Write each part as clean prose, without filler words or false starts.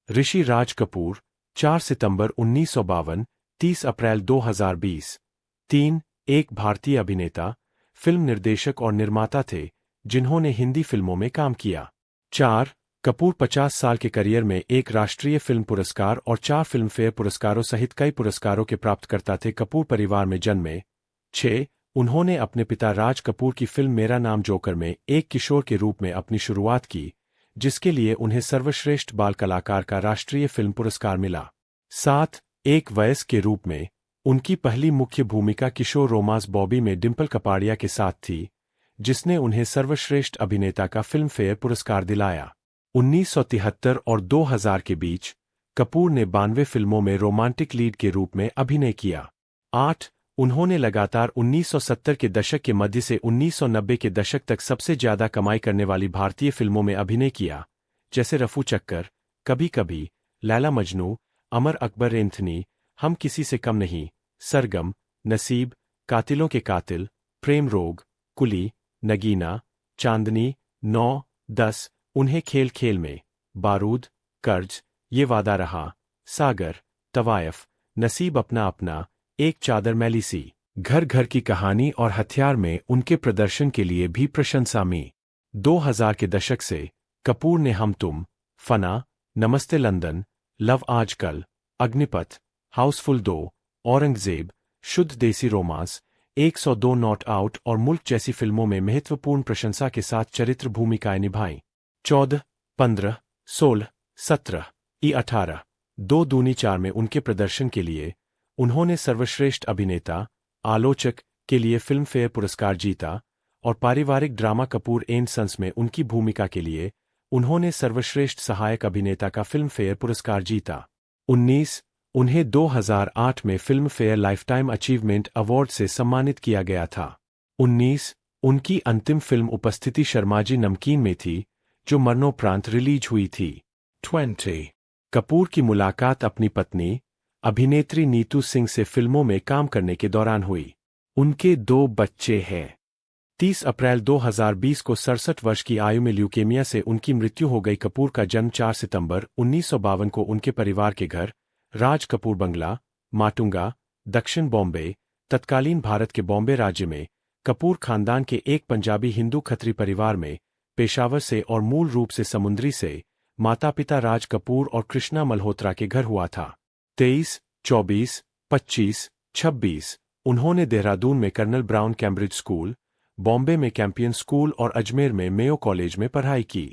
ऋषि राज कपूर 4 सितंबर 1952, 30 अप्रैल 2020। 3. एक भारतीय अभिनेता, फिल्म निर्देशक और निर्माता थे जिन्होंने हिंदी फिल्मों में काम किया। 4. कपूर 50 साल के करियर में एक राष्ट्रीय फिल्म पुरस्कार और 4 फिल्मफेयर पुरस्कारों सहित कई पुरस्कारों के प्राप्तकर्ता थे। कपूर परिवार में जन्मे। 6. उन्होंने अपने पिता राज कपूर की फिल्म मेरा नाम जोकर में एक किशोर के रूप में अपनी शुरुआत की, जिसके लिए उन्हें सर्वश्रेष्ठ बाल कलाकार का राष्ट्रीय फिल्म पुरस्कार मिला। 7. एक वयस्क के रूप में उनकी पहली मुख्य भूमिका किशोर रोमांस बॉबी में डिंपल कपाड़िया के साथ थी, जिसने उन्हें सर्वश्रेष्ठ अभिनेता का फिल्म फेयर पुरस्कार दिलाया। 1973 और 2000 के बीच कपूर ने 92 फिल्मों में रोमांटिक लीड के रूप में अभिनय किया। 8. उन्होंने लगातार 1970 के दशक के मध्य से 1990 के दशक तक सबसे ज्यादा कमाई करने वाली भारतीय फिल्मों में अभिनय किया, जैसे रफू चक्कर, कभी कभी, लैला मजनू, अमर अकबर एंथनी, हम किसी से कम नहीं, सरगम, नसीब, कातिलों के कातिल, प्रेम रोग, कुली, नगीना, चांदनी, 9, 10, उन्हें खेल खेल में, बारूद, कर्ज, ये वादा रहा, सागर, तवायफ, नसीब अपना अपना, एक चादर मैली सी, घर घर की कहानी और हथियार में उनके प्रदर्शन के लिए भी प्रशंसा मिली। 2000 के दशक से कपूर ने हम तुम, फना, नमस्ते लंदन, लव आजकल, अग्निपथ, हाउसफुल 2, औरंगजेब, शुद्ध देसी रोमांस, 102 नॉट आउट और मुल्क जैसी फिल्मों में महत्वपूर्ण प्रशंसा के साथ चरित्र भूमिकाएं निभाईं। 14, 15, 16, 17, 18, 2 दूनी 4 में उनके प्रदर्शन के लिए उन्होंने सर्वश्रेष्ठ अभिनेता, आलोचक के लिए फिल्म फेयर पुरस्कार जीता और पारिवारिक ड्रामा कपूर एंड सन्स में उनकी भूमिका के लिए उन्होंने सर्वश्रेष्ठ सहायक अभिनेता का फिल्म फेयर पुरस्कार जीता। 19. उन्हें 2008 में film fair lifetime achievement award से सम्मानित किया गया था। 19. उनकी अंतिम फिल्म उपस्थिति शर्माजी नमकीन में थी, जो मरणोपरांत रिलीज हुई थी। 20. कपूर की मुलाकात अपनी पत्नी, अभिनेत्री नीतू सिंह से फिल्मों में काम करने के दौरान हुई। उनके 2 बच्चे हैं। 30 अप्रैल 2020 को 67 वर्ष की आयु में ल्यूकेमिया से उनकी मृत्यु हो गई। कपूर का जन्म 4 सितंबर 1952 को उनके परिवार के घर, राज कपूर बंगला, माटुंगा, दक्षिण बॉम्बे, तत्कालीन भारत के बॉम्बे राज्य में, कपूर खानदान के एक पंजाबी हिंदू खत्री परिवार में, पेशावर से और मूल रूप से समुद्री से, माता पिता राज कपूर और कृष्णा मल्होत्रा के घर हुआ था। 23, 24, 25, 26 उन्होंने देहरादून में colonel Brown Cambridge school, Bombay में कैंपियन स्कूल और अजमेर में मेयो कॉलेज में पढ़ाई की।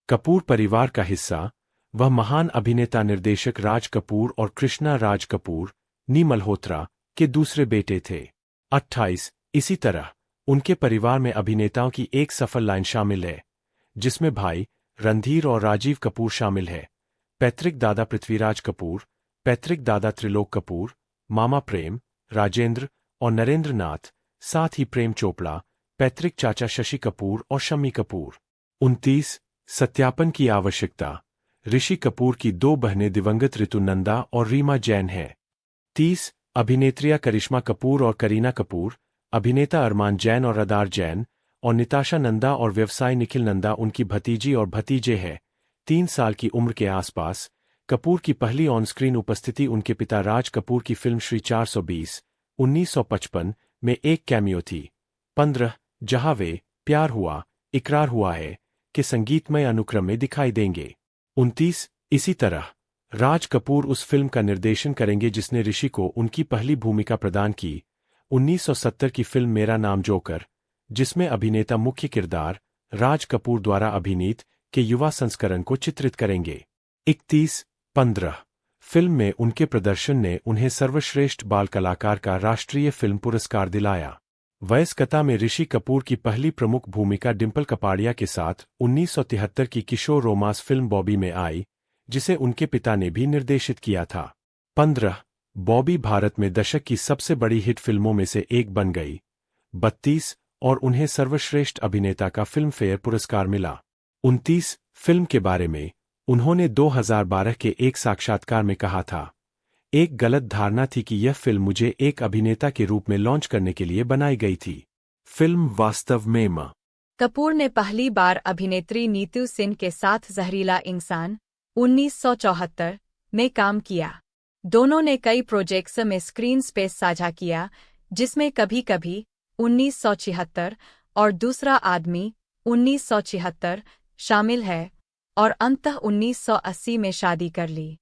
कपूर परिवार का हिस्सा वह महान अभिनेता निर्देशक राज कपूर और कृष्णा राज कपूर, नी मल्होत्रा, के दूसरे बेटे थे। 28. इसी तरह उनके परिवार में अभिनेताओं की एक सफल लाइन शामिल है, जिसमें भाई रणधीर और राजीव कपूर शामिल है। पैतृक दादा पृथ्वीराज कपूर, पैतृक दादा त्रिलोक कपूर, मामा प्रेम, राजेंद्र और नरेंद्र नाथ, साथ ही प्रेम चोपड़ा, पैतृक चाचा शशि कपूर और शम्मी कपूर। 29. सत्यापन की आवश्यकता। ऋषि कपूर की 2 बहनें दिवंगत ऋतु नंदा और रीमा जैन हैं। 30. अभिनेत्रियां करिश्मा कपूर और करीना कपूर, अभिनेता अरमान जैन और अदार जैन, और निताशा नंदा और व्यवसायी निखिल नंदा उनकी भतीजी और भतीजे हैं। 3 साल की उम्र के आसपास कपूर की पहली ऑन स्क्रीन उपस्थिति उनके पिता राज कपूर की फिल्म श्री 420, 1955 में एक कैमियो थी। 15. जहां वे प्यार हुआ, इकरार हुआ है के संगीतमय अनुक्रम में दिखाई देंगे। 29. इसी तरह राज कपूर उस फिल्म का निर्देशन करेंगे जिसने ऋषि को उनकी पहली भूमिका प्रदान की, 1970 की फिल्म मेरा नाम जोकर, जिसमें अभिनेता मुख्य किरदार राज कपूर द्वारा अभिनीत के युवा संस्करण को चित्रित करेंगे। 31. 15. फिल्म में उनके प्रदर्शन ने उन्हें सर्वश्रेष्ठ बाल कलाकार का राष्ट्रीय फिल्म पुरस्कार दिलाया। वयस्कता में ऋषि कपूर की पहली प्रमुख भूमिका डिंपल कपाड़िया के साथ 1973 की किशोर रोमांस फिल्म बॉबी में आई, जिसे उनके पिता ने भी निर्देशित किया था। 15. बॉबी भारत में दशक की सबसे बड़ी हिट फिल्मों में से एक बन गई। 32. और उन्हें सर्वश्रेष्ठ अभिनेता का फिल्म फेयर पुरस्कार मिला। 29. फिल्म के बारे में उन्होंने 2012 के एक साक्षात्कार में कहा था, एक गलत धारणा थी कि यह फिल्म मुझे एक अभिनेता के रूप में लॉन्च करने के लिए बनाई गई थी। फिल्म वास्तव में कपूर ने पहली बार अभिनेत्री नीतू सिंह के साथ जहरीला इंसान, 1974 में काम किया। दोनों ने कई प्रोजेक्ट्स में स्क्रीन स्पेस साझा किया, जिसमें कभी कभी 1976 और दूसरा आदमी 1976 शामिल है, और अंततः 1980 में शादी कर ली।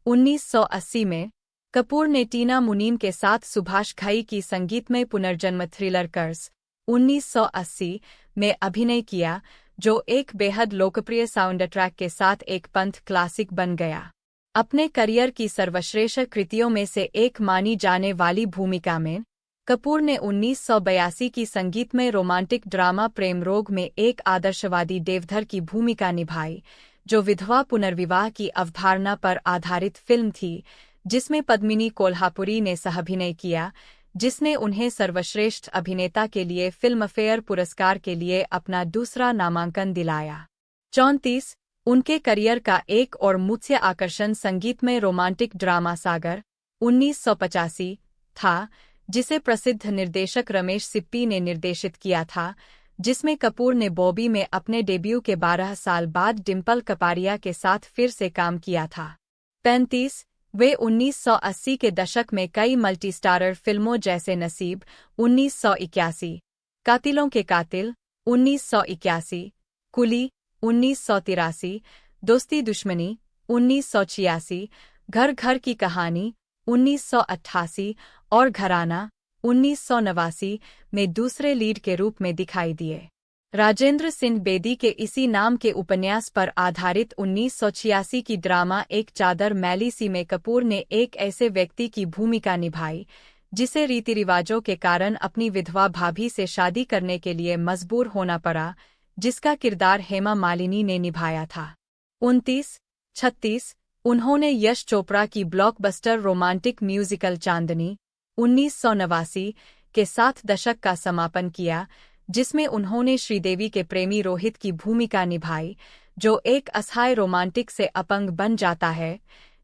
1980 में कपूर ने टीना मुनीम के साथ सुभाष घई की संगीतमय पुनर्जन्म थ्रिलर कर्ज 1980 में अभिनय किया, जो एक बेहद लोकप्रिय साउंड ट्रैक के साथ एक पंथ क्लासिक बन गया। अपने करियर की सर्वश्रेष्ठ कृतियों में से एक मानी जाने वाली भूमिका में कपूर ने 1982 की संगीतमय रोमांटिक ड्रामा प्रेम रोग में एक आदर्शवादी देवधर की भूमिका निभाई, जो विधवा पुनर्विवाह की अवधारणा पर आधारित फिल्म थी, जिसमें पद्मिनी कोल्हापुरी ने सहअभिनय किया, जिसने उन्हें सर्वश्रेष्ठ अभिनेता के लिए फिल्मफेयर पुरस्कार के लिए अपना दूसरा नामांकन दिलाया। 34 उनके करियर का एक और मुख्य आकर्षण संगीतमय रोमांटिक ड्रामा सागर 1985 था, जिसे प्रसिद्ध निर्देशक रमेश सिप्पी ने निर्देशित किया था, जिसमें कपूर ने बॉबी में अपने डेब्यू के 12 साल बाद डिम्पल कपाड़िया के साथ फिर से काम किया था। 35 वे 1980 के दशक में कई मल्टीस्टारर फिल्मों जैसे नसीब 1981, कातिलों के कातिल 1981, कुली 1983, दोस्ती दुश्मनी 1986, घर घर की कहानी 1988 और घराना 1989 में दूसरे लीड के रूप में दिखाई दिए। राजेंद्र सिंह बेदी के इसी नाम के उपन्यास पर आधारित 1986 की ड्रामा एक चादर मैली सी में कपूर ने एक ऐसे व्यक्ति की भूमिका निभाई, जिसे रीति रिवाजों के कारण अपनी विधवा भाभी से शादी करने के लिए मजबूर होना पड़ा, जिसका किरदार हेमा मालिनी ने निभाया था। 36 उन्होंने यश चोपड़ा की ब्लॉकबस्टर रोमांटिक म्यूजिकल चांदनी 1989 के साथ दशक का समापन किया, जिसमें उन्होंने श्रीदेवी के प्रेमी रोहित की भूमिका निभाई, जो एक असहाय रोमांटिक से अपंग बन जाता है,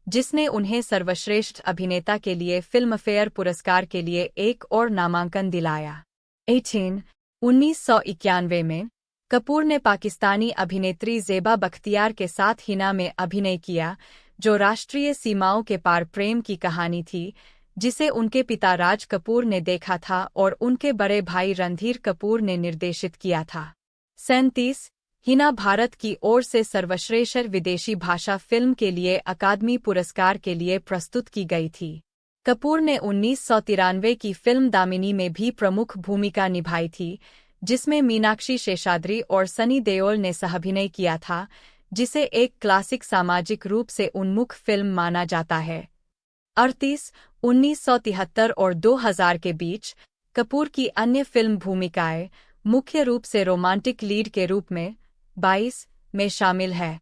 जिसने उन्हें सर्वश्रेष्ठ अभिनेता के लिए फिल्मफेयर पुरस्कार के लिए एक और नामांकन दिलाया। 1991 में कपूर ने पाकिस्तानी अभिनेत्री ज़ेबा बख्तियार के साथ हिना में अभिनय किया, जो राष्ट्रीय सीमाओं के पार प्रेम की कहानी थी, जिसे उनके पिता राज कपूर ने देखा था और उनके बड़े भाई रणधीर कपूर ने निर्देशित किया था। 37 हिना भारत की ओर से सर्वश्रेष्ठ विदेशी भाषा फिल्म के लिए अकादमी पुरस्कार के लिए प्रस्तुत की गई थी। कपूर ने 1993 की फिल्म दामिनी में भी प्रमुख भूमिका निभाई थी, जिसमें मीनाक्षी शेषाद्री और सनी देओल ने सहअभिनय किया था, जिसे एक क्लासिक सामाजिक रूप से उन्मुख फिल्म माना जाता है। 38 1973 और 2000 के बीच कपूर की अन्य फिल्म भूमिकाएं मुख्य रूप से रोमांटिक लीड के रूप में 22 में शामिल है।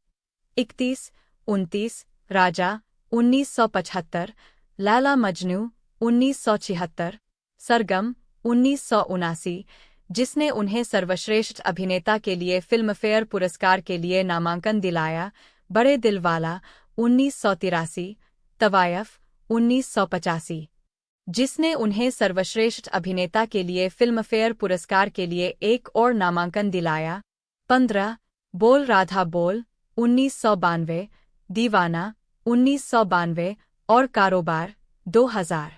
31-29 राजा 1975, लैला मजनू 1976, सरगम 1979, जिसने उन्हें सर्वश्रेष्ठ अभिनेता के लिए फिल्मफेयर पुरस्कार के लिए नामांकन दिलाया, बड़े दिलवाला 1983, तवायफ 1985, जिसने उन्हें सर्वश्रेष्ठ अभिनेता के लिए फिल्मफेयर पुरस्कार के लिए एक और नामांकन दिलाया। 15 बोल राधा बोल 1992, दीवाना 1992 और कारोबार 2000।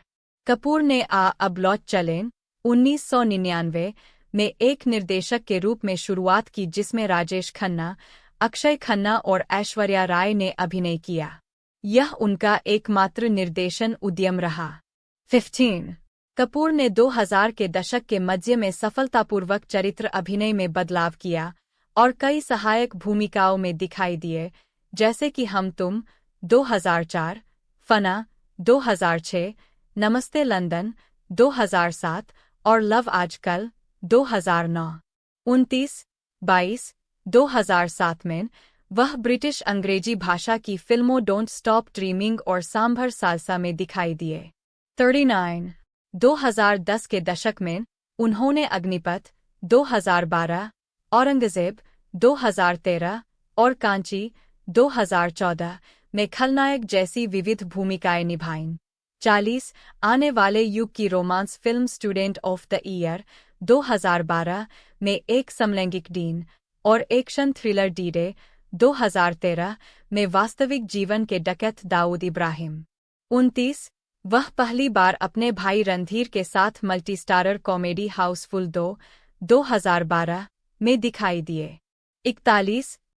कपूर ने अब लौट चलें 1999 में एक निर्देशक के रूप में शुरुआत की, जिसमें राजेश खन्ना, अक्षय खन्ना और ऐश्वर्या राय ने अभिनय किया। यह उनका एकमात्र निर्देशन उद्यम रहा। 15 कपूर ने 2000 के दशक के मध्य में सफलतापूर्वक चरित्र अभिनय में बदलाव किया और कई सहायक भूमिकाओं में दिखाई दिए, जैसे कि हम तुम 2004, फना 2006, नमस्ते लंदन 2007 और लव आजकल 2009। 29-22 2007 में वह ब्रिटिश अंग्रेजी भाषा की फिल्मों डोंट स्टॉप ड्रीमिंग और सांभर सालसा में दिखाई दिए। 39 2010 के दशक में उन्होंने अग्निपथ 2012, औरंगजेब 2013 और कांची 2014 में खलनायक जैसी विविध भूमिकाएं निभाईं। 40 आने वाले युग की romance film student of the year 2012 में एक समलैंगिक डीन और एक्शन थ्रिलर डी डे 2013 में वास्तविक जीवन के डकैत दाऊद इब्राहिम। 29 वह पहली बार अपने भाई रणधीर के साथ मल्टी स्टारर कॉमेडी हाउसफुल 2 2012 में दिखाई दिए। 41